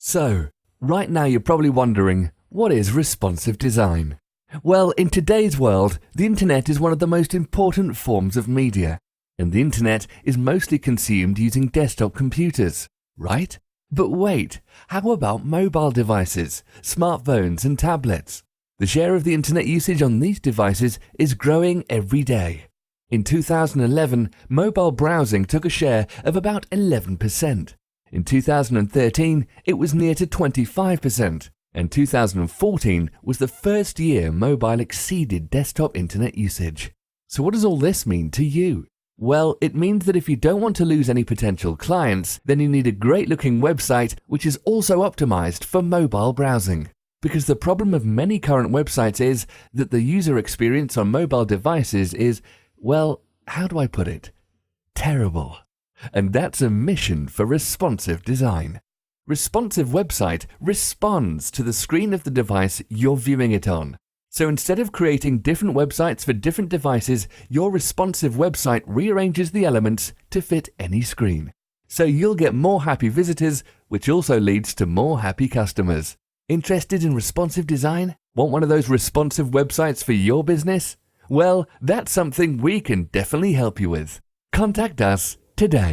So, right now you're probably wondering, what is responsive design? Well, in today's world, the internet is one of the most important forms of media, and the internet is mostly consumed using desktop computers, right? But wait, how about mobile devices, smartphones and tablets? The share of the internet usage on these devices is growing every day. In 2011, mobile browsing took a share of about 11%. In 2013, it was near to 25%, and 2014 was the first year mobile exceeded desktop internet usage. So what does all this mean to you? Well, it means that if you don't want to lose any potential clients, then you need a great-looking website which is also optimized for mobile browsing. Because the problem of many current websites is that the user experience on mobile devices is, well, how do I put it? Terrible. And that's a mission for responsive design. Responsive website responds to the screen of the device you're viewing it on. So instead of creating different websites for different devices, your responsive website rearranges the elements to fit any screen. So you'll get more happy visitors, which also leads to more happy customers. Interested in responsive design? Want one of those responsive websites for your business? Well, that's something we can definitely help you with. Contact us today.